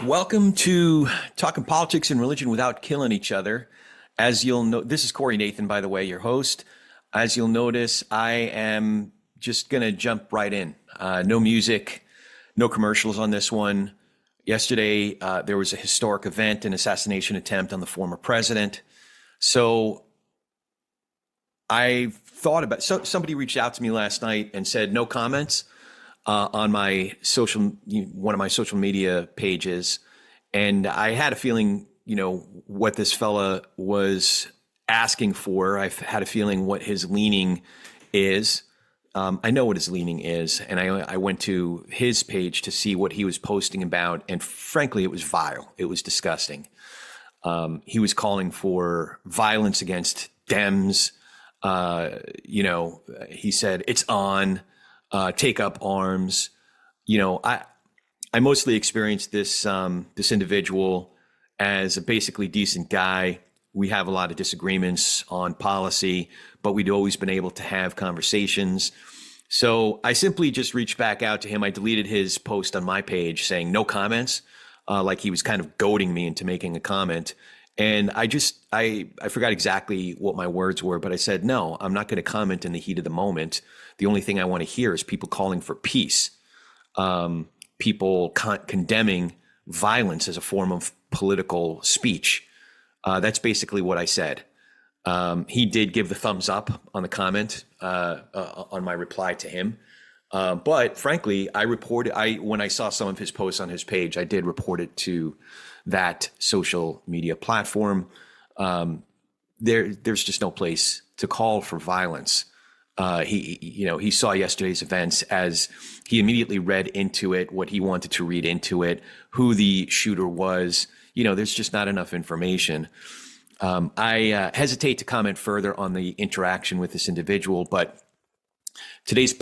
Welcome to Talking Politics and Religion Without Killing Each Other. As you'll know, this is Corey Nathan, by the way, your host. As you'll notice, I am just going to jump right in. No music, no commercials on this one. Yesterday, there was a historic event, an assassination attempt on the former president. So I thought about, somebody reached out to me last night and said, no comments on my one of my social media pages. And I had a feeling, what this fella was asking for. I had a feeling what his leaning is. I know what his leaning is. And I went to his page to see what he was posting about. And frankly, it was vile. It was disgusting. He was calling for violence against Dems. He said, it's on. Take up arms. I mostly experienced this individual as a basically decent guy. We have a lot of disagreements on policy, but we'd always been able to have conversations. So I simply just reached back out to him. I deleted his post on my page saying no comments, like he was kind of goading me into making a comment. And I forgot exactly what my words were, but I said, no, I'm not going to comment in the heat of the moment. The only thing I want to hear is people calling for peace, people condemning violence as a form of political speech. That's basically what I said. He did give the thumbs up on the comment on my reply to him. But frankly, when I saw some of his posts on his page, I did report it to that social media platform. There's just no place to call for violence. He saw yesterday's events as he immediately read into it what he wanted to read into it, who the shooter was. There's just not enough information. I hesitate to comment further on the interaction with this individual, but today's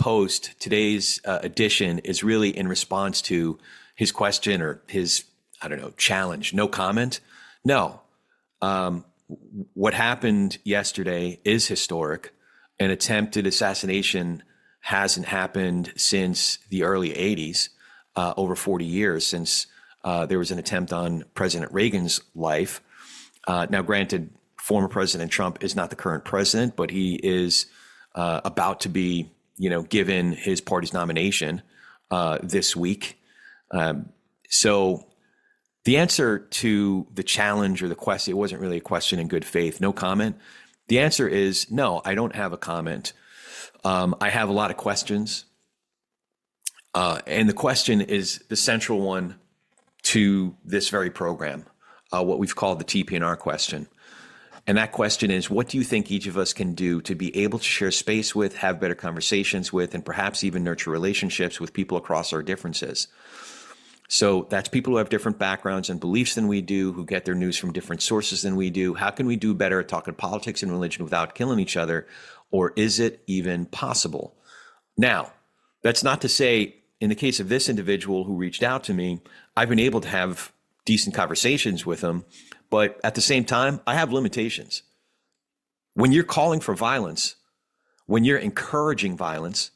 edition is really in response to his question or his, challenge. No comment? No. What happened yesterday is historic. An attempted assassination hasn't happened since the early 80s, over 40 years since there was an attempt on President Reagan's life. Now, granted, former President Trump is not the current president, but he is about to be, given his party's nomination this week. So the answer to the challenge or the question, it wasn't really a question in good faith, no comment. The answer is no, I don't have a comment. I have a lot of questions. And the question is the central one to this very program, what we've called the TP&R question. And that question is, what do you think each of us can do to be able to share space with, have better conversations with, and perhaps even nurture relationships with people across our differences? So that's people who have different backgrounds and beliefs than we do, who get their news from different sources than we do. How can we do better at talking politics and religion without killing each other? Or is it even possible? Now, that's not to say, in the case of this individual who reached out to me, I've been able to have decent conversations with him. But at the same time, I have limitations. When you're calling for violence, when you're encouraging violence,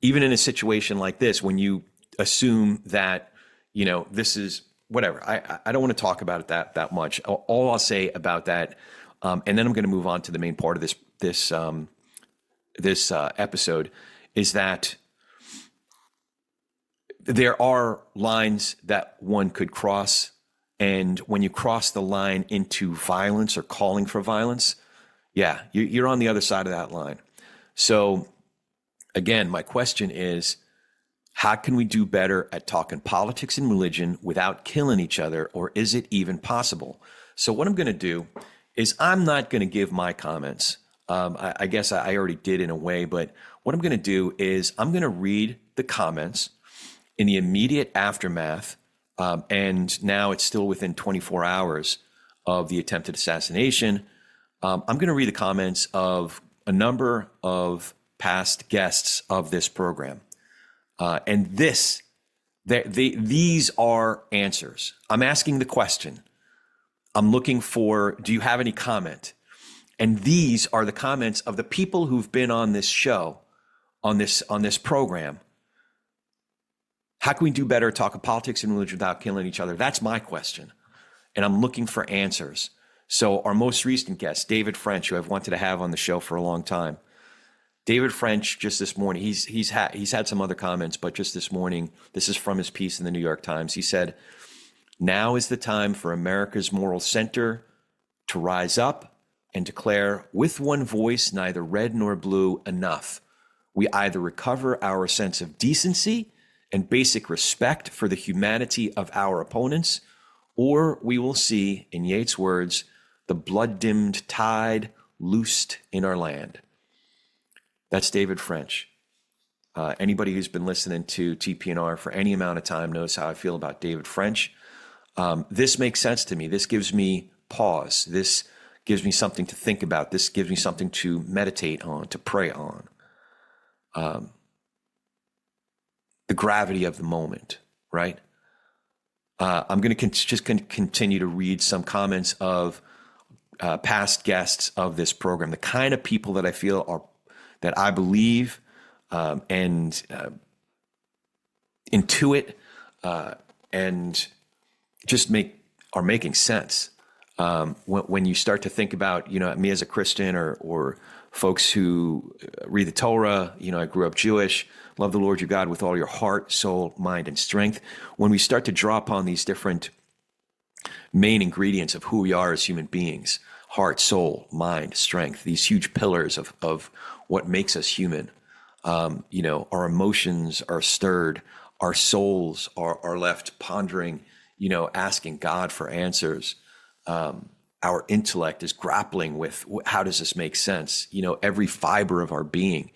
even in a situation like this, when you assume that this is whatever. I don't want to talk about it that much. All I'll say about that, and then I'm going to move on to the main part of this episode, is that there are lines that one could cross, and when you cross the line into violence or calling for violence, you're on the other side of that line. So, again, my question is, how can we do better at talking politics and religion without killing each other, or is it even possible? So what I'm going to do is I'm not going to give my comments. I guess I already did in a way, but what I'm going to do is I'm going to read the comments in the immediate aftermath, and now it's still within 24 hours of the attempted assassination. I'm going to read the comments of a number of past guests of this program. And these are answers. I'm asking the question. I'm looking for, do you have any comment? And these are the comments of the people who've been on this show, on this program, How can we do better talking politics and religion without killing each other? That's my question. And I'm looking for answers. So our most recent guest, David French, who I've wanted to have on the show for a long time. David French, just this morning, he's had some other comments, but just this morning, this is from his piece in the New York Times. He said, "Now is the time for America's moral center to rise up and declare with one voice, neither red nor blue, enough. We either recover our sense of decency and basic respect for the humanity of our opponents, or we will see, in Yeats' words, the blood-dimmed tide loosed in our land." That's David French. Anybody who's been listening to TP&R for any amount of time knows how I feel about David French. This makes sense to me. This gives me pause. This gives me something to think about. This gives me something to meditate on, to pray on. The gravity of the moment, right? I'm going to just continue to read some comments of past guests of this program, the kind of people that I feel are, that I believe and intuit and just are making sense. When you start to think about, me as a Christian or folks who read the Torah, I grew up Jewish, love the Lord your God with all your heart, soul, mind, and strength. When we start to draw upon these different main ingredients of who we are as human beings, heart, soul, mind, strength, these huge pillars of what makes us human. Our emotions are stirred, our souls are left pondering, asking God for answers. Our intellect is grappling with how does this make sense? Every fiber of our being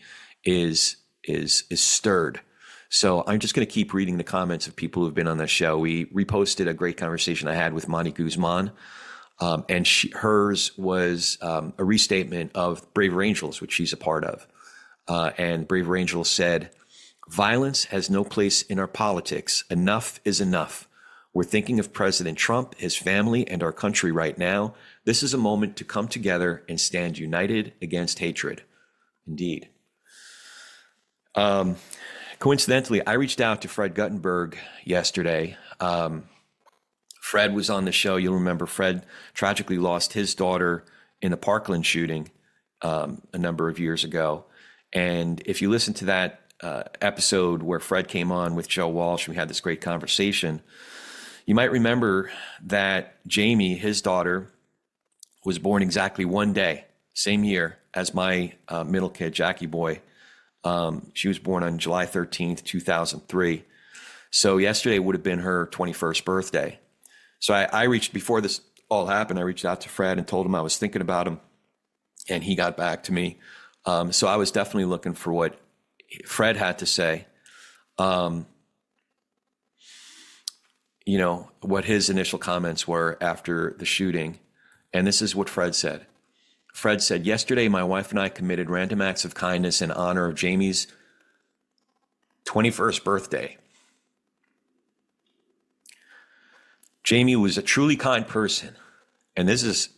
is stirred. So I'm just going to keep reading the comments of people who've been on the show. We reposted a great conversation I had with Monty Guzman. And hers was a restatement of Braver Angels, which she's a part of. And Braver Angels said, "Violence has no place in our politics. Enough is enough. We're thinking of President Trump, his family, and our country right now. This is a moment to come together and stand united against hatred." Indeed. Coincidentally, I reached out to Fred Guttenberg yesterday. Fred was on the show. You'll remember Fred tragically lost his daughter in the Parkland shooting a number of years ago. And if you listen to that episode where Fred came on with Joe Walsh, we had this great conversation, you might remember that Jamie, his daughter, was born exactly one day, same year as my middle kid, Jackie Boy. She was born on July 13th, 2003. So yesterday would have been her 21st birthday. So I reached, before this all happened, I reached out to Fred and told him I was thinking about him, and he got back to me. So I was definitely looking for what Fred had to say, what his initial comments were after the shooting. And this is what Fred said. Fred said, "Yesterday, my wife and I committed random acts of kindness in honor of Jamie's 21st birthday. Jamie was a truly kind person, and this is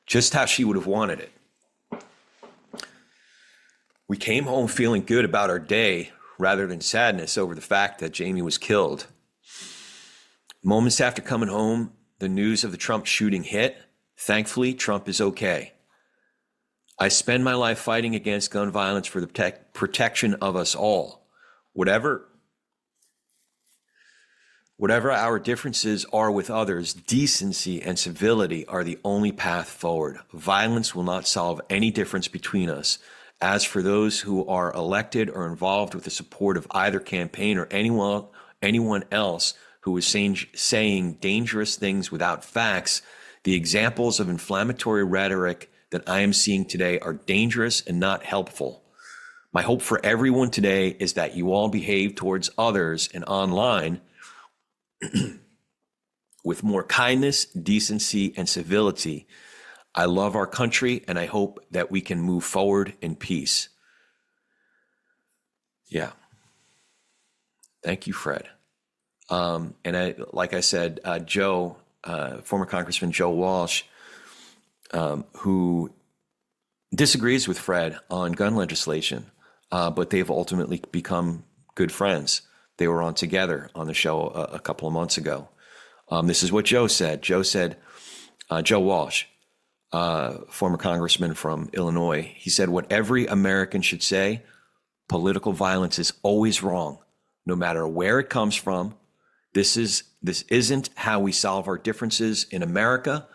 just how she would have wanted it. We came home feeling good about our day rather than sadness over the fact that Jamie was killed. Moments after coming home, the news of the Trump shooting hit. Thankfully, Trump is okay. I spend my life fighting against gun violence for the protection of us all. Whatever our differences are with others, decency and civility are the only path forward. Violence will not solve any difference between us. As for those who are elected or involved with the support of either campaign or anyone else who is saying dangerous things without facts, the examples of inflammatory rhetoric that I am seeing today are dangerous and not helpful. My hope for everyone today is that you all behave towards others and online with more kindness, decency, and civility. I love our country, and I hope that we can move forward in peace." Yeah. Thank you, Fred. Like I said, Joe, former Congressman Joe Walsh, who disagrees with Fred on gun legislation, but they've ultimately become good friends. They were on together on the show a couple of months ago. This is what Joe said. Joe Walsh, former congressman from Illinois, he said, what every American should say, political violence is always wrong, no matter where it comes from. This isn't how we solve our differences in America,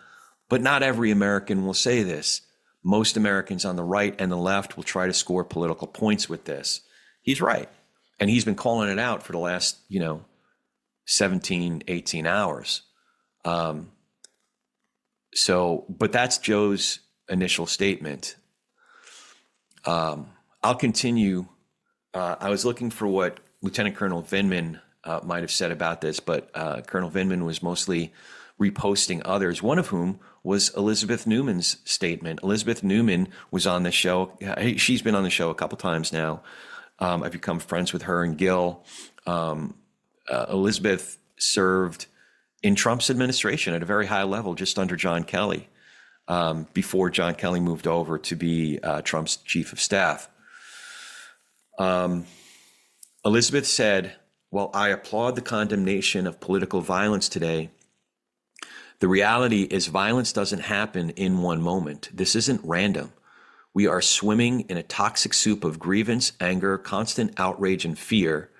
but not every American will say this. Most Americans on the right and the left will try to score political points with this. He's right. And he's been calling it out for the last, 17, 18 hours. But that's Joe's initial statement. I'll continue. I was looking for what Lieutenant Colonel Vindman might have said about this, but Colonel Vindman was mostly reposting others, one of whom was Elizabeth Neumann's statement. Elizabeth Neumann was on the show. She's been on the show a couple times now. I've become friends with her and Gil. Elizabeth served in Trump's administration at a very high level, just under John Kelly, before John Kelly moved over to be Trump's chief of staff. Elizabeth said, while I applaud the condemnation of political violence today, the reality is violence doesn't happen in one moment. This isn't random. We are swimming in a toxic soup of grievance, anger, constant outrage, and fear.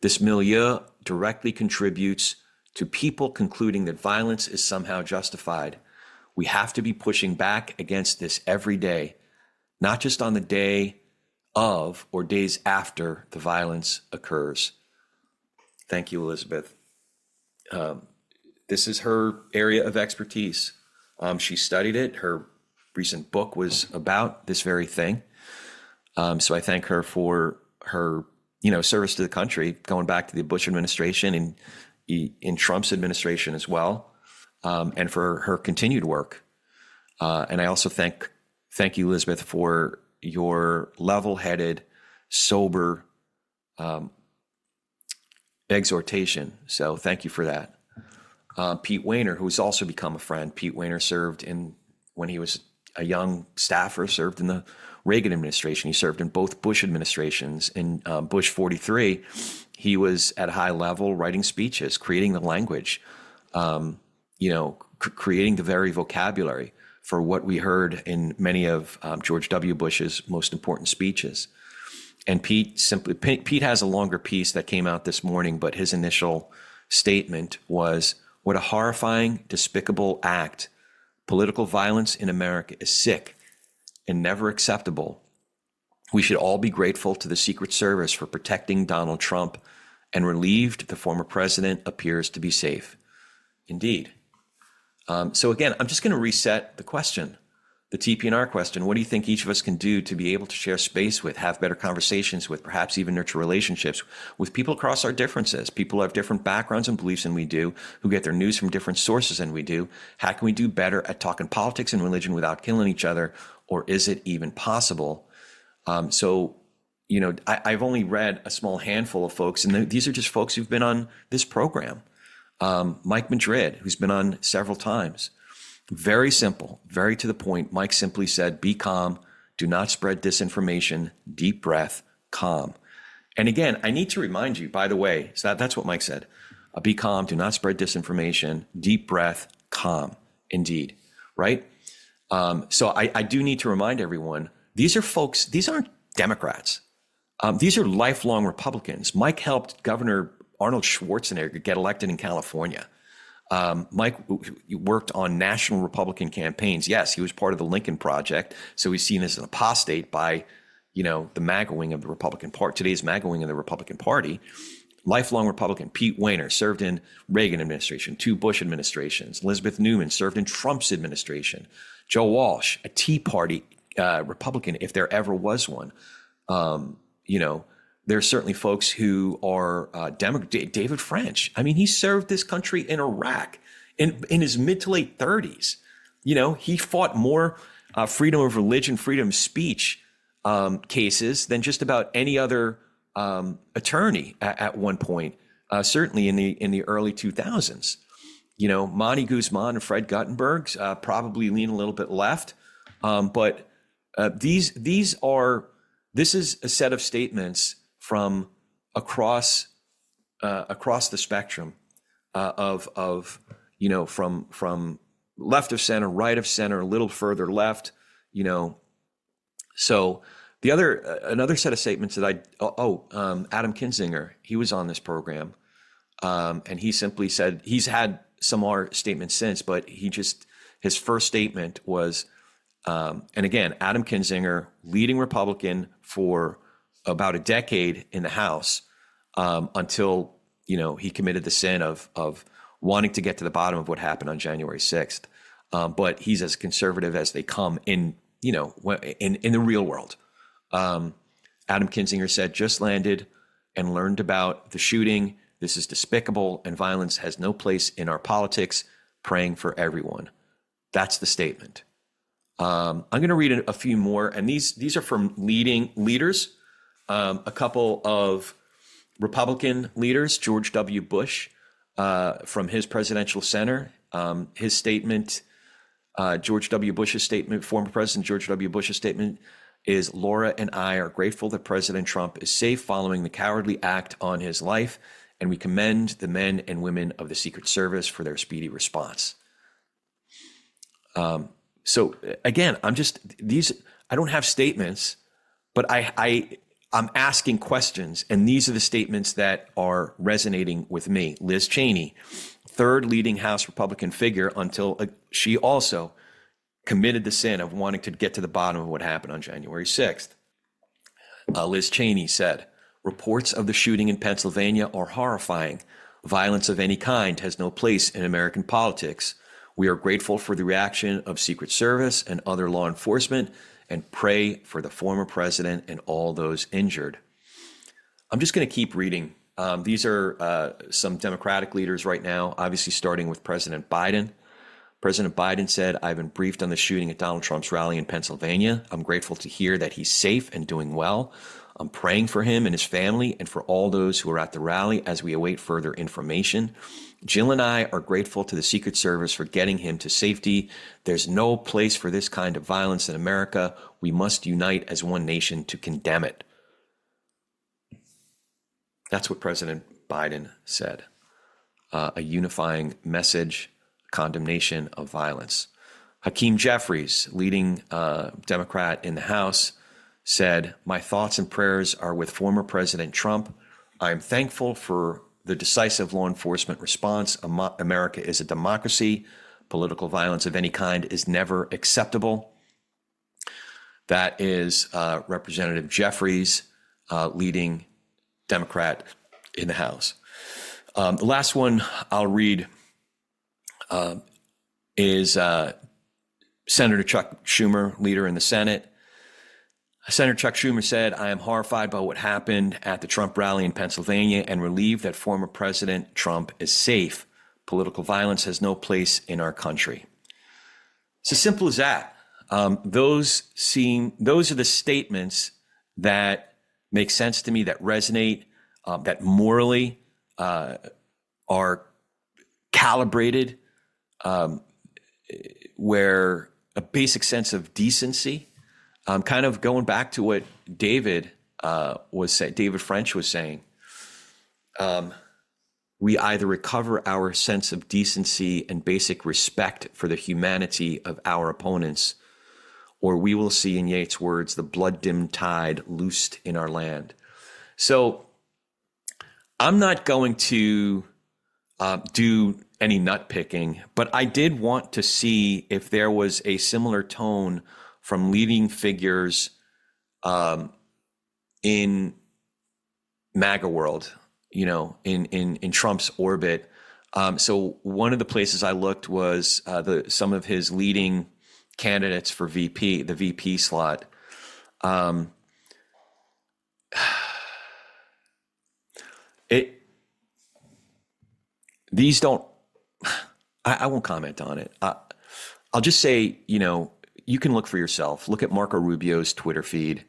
This milieu directly contributes to people concluding that violence is somehow justified. We have to be pushing back against this every day, not just on the day of or days after the violence occurs. Thank you, Elizabeth. This is her area of expertise. She studied it. Her recent book was about this very thing. So I thank her for her, service to the country, going back to the Bush administration and in Trump's administration as well, and for her continued work. And I also thank you, Elizabeth, for your level-headed, sober exhortation. So thank you for that. Pete Wehner, who's also become a friend. Pete Wehner served when he was a young staffer, served in the Reagan administration. He served in both Bush administrations. In Bush 43, he was at a high level writing speeches, creating the language, creating the very vocabulary for what we heard in many of George W. Bush's most important speeches. And Pete has a longer piece that came out this morning, but his initial statement was, what a horrifying, despicable act. Political violence in America is sick and never acceptable. We should all be grateful to the Secret Service for protecting Donald Trump and relieved the former president appears to be safe. Indeed. So again, I'm just going to reset the question, the TP&R question. What do you think each of us can do to be able to share space with, have better conversations with, perhaps even nurture relationships with people across our differences, people who have different backgrounds and beliefs than we do, who get their news from different sources than we do? How can we do better at talking politics and religion without killing each other? Or is it even possible? I've only read a small handful of folks, and these are just folks who've been on this program. Mike Madrid, who's been on several times. Very simple, very to the point. Mike simply said, be calm, do not spread disinformation, deep breath, calm. And again, I need to remind you, by the way, so that's what Mike said. Be calm, do not spread disinformation, deep breath, calm. Indeed, right? So I do need to remind everyone, these are folks, these aren't Democrats. These are lifelong Republicans. Mike helped Governor Arnold Schwarzenegger get elected in California. Mike worked on national Republican campaigns. Yes, he was part of the Lincoln Project, so he's seen as an apostate by, the MAGA wing of the Republican Party, today's MAGA wing of the Republican Party. Lifelong Republican. Pete Wehner served in Reagan administration, 2 Bush administrations. Elizabeth Neumann served in Trump's administration. Joe Walsh, a Tea Party Republican, if there ever was one. There's certainly folks who are David French. I mean, he served this country in Iraq in his mid to late 30s. He fought more freedom of religion, freedom of speech cases than just about any other attorney at one point, certainly in the early 2000s. Monty Guzman and Fred Guttenberg probably lean a little bit left, but this is a set of statements from across the spectrum of from left of center, right of center, a little further left, So another set of statements that Adam Kinzinger, he was on this program, and he simply said, he's had some more statements since, but his first statement was, and again, Adam Kinzinger, leading Republican for about a decade in the House, until, he committed the sin of wanting to get to the bottom of what happened on January 6th. But he's as conservative as they come in the real world. Adam Kinzinger said, just landed and learned about the shooting. This is despicable, and violence has no place in our politics. Praying for everyone. That's the statement. I'm going to read a few more, and these are from leading leaders. A couple of Republican leaders, George W. Bush, from his presidential center, his statement, George W. Bush's statement, former President George W. Bush's statement is, Laura and I are grateful that President Trump is safe following the cowardly act on his life, and we commend the men and women of the Secret Service for their speedy response. So again, I don't have statements, but I'm asking questions, and these are the statements that are resonating with me. Liz Cheney, third leading House Republican figure until she also committed the sin of wanting to get to the bottom of what happened on January 6th. Liz Cheney said, reports of the shooting in Pennsylvania are horrifying. Violence of any kind has no place in American politics. We are grateful for the reaction of Secret Service and other law enforcement and pray for the former president and all those injured. I'm just going to keep reading. These are some Democratic leaders right now, obviously starting with President Biden. President Biden said, I've been briefed on the shooting at Donald Trump's rally in Pennsylvania. I'm grateful to hear that he's safe and doing well. I'm praying for him and his family and for all those who are at the rally as we await further information. Jill and I are grateful to the Secret Service for getting him to safety. There's no place for this kind of violence in America. We must unite as one nation to condemn it. That's what President Biden said. A unifying message, condemnation of violence. Hakeem Jeffries, leading Democrat in the House, said, my thoughts and prayers are with former President Trump. I am thankful for the decisive law enforcement response. America is a democracy. Political violence of any kind is never acceptable. That is Representative Jeffries, leading Democrat in the House. The last one I'll read is Senator Chuck Schumer, leader in the Senate. Senator Chuck Schumer said, I am horrified by what happened at the Trump rally in Pennsylvania and relieved that former President Trump is safe. Political violence has no place in our country. It's as simple as that. Those are the statements that make sense to me, that resonate, that morally are calibrated, where a basic sense of decency, kind of going back to what David French was saying. We either recover our sense of decency and basic respect for the humanity of our opponents, or we will see, in Yeats' words, the blood-dimmed tide loosed in our land. So I'm not going to do any nut picking, but I did want to see if there was a similar tone from leading figures in MAGA world, in Trump's orbit. So one of the places I looked was some of his leading candidates for VP, the VP slot. These don't. I won't comment on it. I'll just say, you can look for yourself. Look at Marco Rubio's Twitter feed.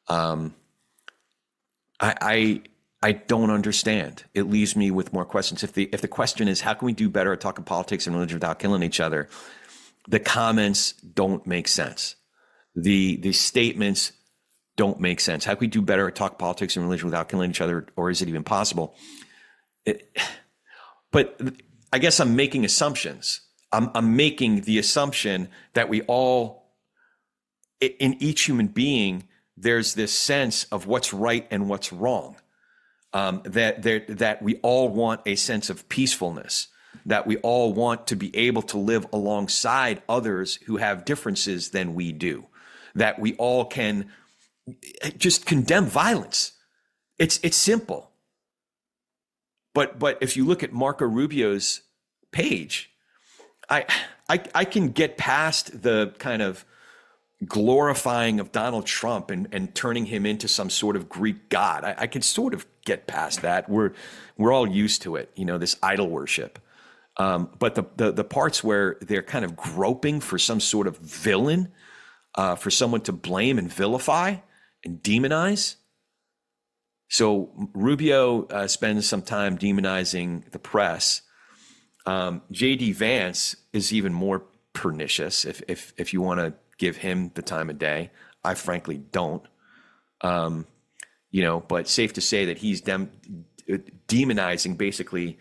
I don't understand. It leaves me with more questions. If the question is, how can we do better at talking politics and religion without killing each other? The comments don't make sense. The statements don't make sense. How can we do better at talk politics and religion without killing each other, or is it even possible? But I guess I'm making assumptions. I'm making the assumption that we all, in each human being, there's this sense of what's right and what's wrong. That we all want a sense of peacefulness, that we all want to be able to live alongside others who have differences than we do, that we all can just condemn violence. It's simple. But if you look at Marco Rubio's page, I can get past the kind of glorifying of Donald Trump and turning him into some sort of Greek god. I can sort of get past that. We're all used to it, this idol worship. But the parts where they're kind of groping for some sort of villain, for someone to blame and vilify and demonize. So Rubio spends some time demonizing the press. J.D. Vance is even more pernicious, if you want to give him the time of day. I frankly don't. But safe to say that he's demonizing basically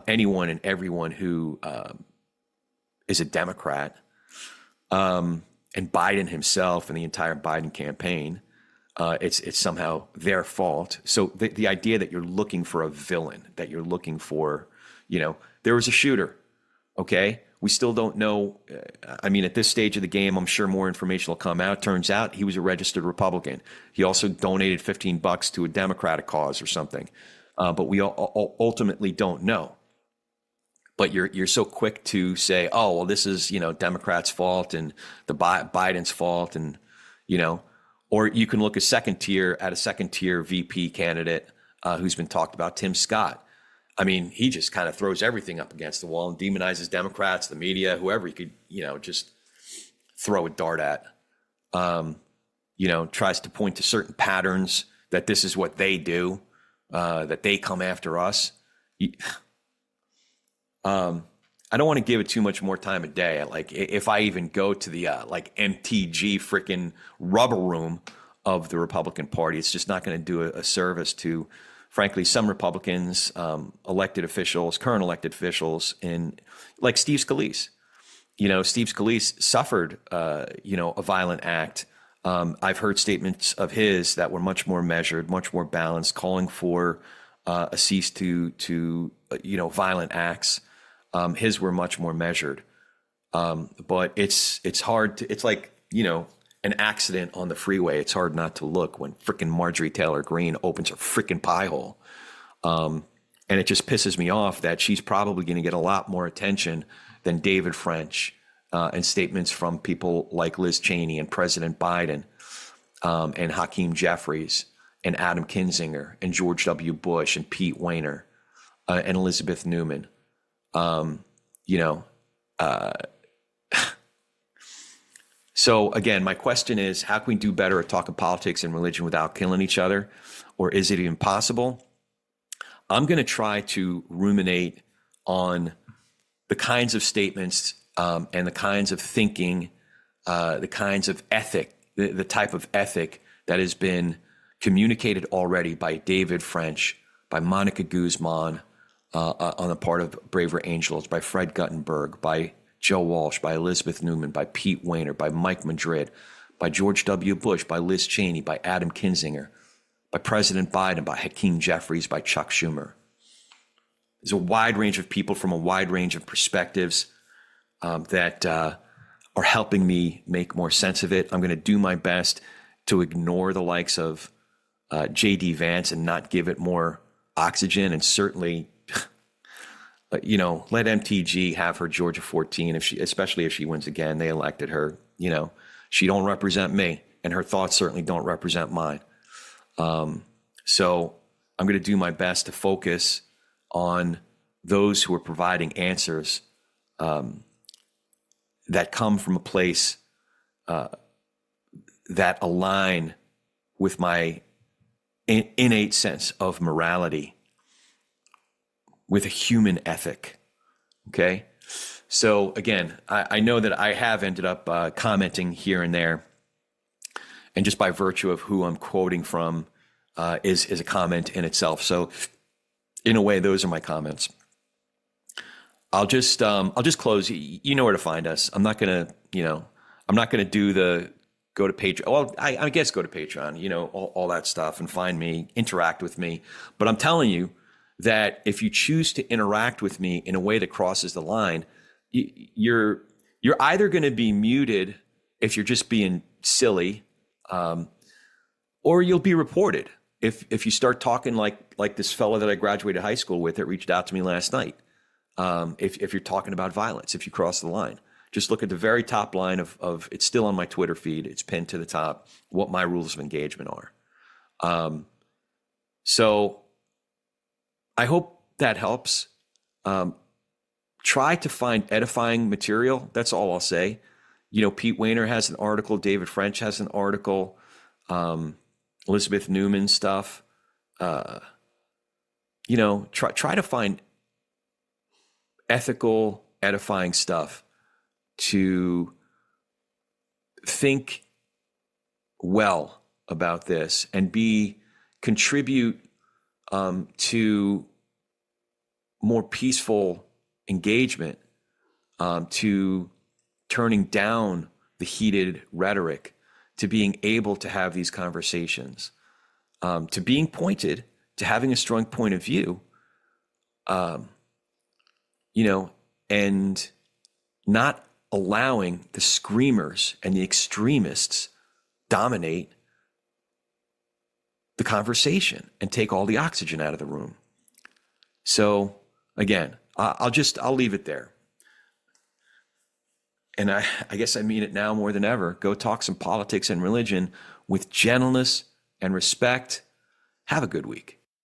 anyone and everyone who is a Democrat, and Biden himself and the entire Biden campaign. It's somehow their fault. So the idea that you're looking for a villain, that you're looking for, there was a shooter. Okay. We still don't know. At this stage of the game, I'm sure more information will come out. Turns out he was a registered Republican. He also donated $15 to a Democratic cause or something. But we ultimately don't know. But you're so quick to say, oh, well, this is, Democrats' fault and the Biden's fault. And, or you can look at a second tier VP candidate who's been talked about, Tim Scott. He just kind of throws everything up against the wall and demonizes Democrats, the media, whoever he could, just throw a dart at. Tries to point to certain patterns that this is what they do, that they come after us. I don't want to give it too much more time of day. Like if I even go to the MTG freaking rubber room of the Republican Party, it's just not going to do a service to, frankly, some Republicans, elected officials, current elected officials, like Steve Scalise. Steve Scalise suffered, a violent act. I've heard statements of his that were much more measured, much more balanced, calling for a cease to violent acts. His were much more measured. But it's hard to, it's like, an accident on the freeway. It's hard not to look when frickin' Marjorie Taylor Greene opens her frickin' pie hole. And it just pisses me off that she's probably going to get a lot more attention than David French, and statements from people like Liz Cheney and President Biden, and Hakeem Jeffries and Adam Kinzinger and George W. Bush and Pete Wehner, and Elizabeth Neumann. So again, my question is, how can we do better at talking politics and religion without killing each other? Or is it even possible? I'm going to try to ruminate on the kinds of statements, and the kinds of thinking, the kinds of ethic, the type of ethic that has been communicated already by David French, by Monica Guzman, on the part of Braver Angels, by Fred Guttenberg, by Joe Walsh, by Elizabeth Neumann, by Pete Wehner, by Mike Madrid, by George W. Bush, by Liz Cheney, by Adam Kinzinger, by President Biden, by Hakeem Jeffries, by Chuck Schumer. There's a wide range of people from a wide range of perspectives that are helping me make more sense of it. I'm going to do my best to ignore the likes of J.D. Vance and not give it more oxygen, and certainly let MTG have her Georgia 14, especially if she wins again. They elected her. She don't represent me, and her thoughts certainly don't represent mine. So I'm going to do my best to focus on those who are providing answers that come from a place that align with my innate sense of morality, with a human ethic. Okay. So again, I know that I have ended up commenting here and there, and just by virtue of who I'm quoting from, is a comment in itself. So, in a way, those are my comments. I'll just close. You know where to find us. I'm not gonna do the go to Patreon. Well, I guess go to Patreon. All that stuff, and find me, interact with me. But I'm telling you that if you choose to interact with me in a way that crosses the line, you're either going to be muted if you're just being silly, or you'll be reported if you start talking like this fellow that I graduated high school with that reached out to me last night. If you're talking about violence, if you cross the line, just look at the very top line of it's still on my Twitter feed. It's pinned to the top, what my rules of engagement are. So I hope that helps. Try to find edifying material. That's all I'll say. Pete Wehner has an article. David French has an article. Elizabeth Neumann stuff. Try to find ethical, edifying stuff to think well about this and contribute to more peaceful engagement, to turning down the heated rhetoric, to being able to have these conversations, to being pointed, to having a strong point of view, and not allowing the screamers and the extremists dominate the conversation and take all the oxygen out of the room. So again, I'll leave it there. And I guess I mean it now more than ever. Go talk some politics and religion with gentleness and respect. Have a good week.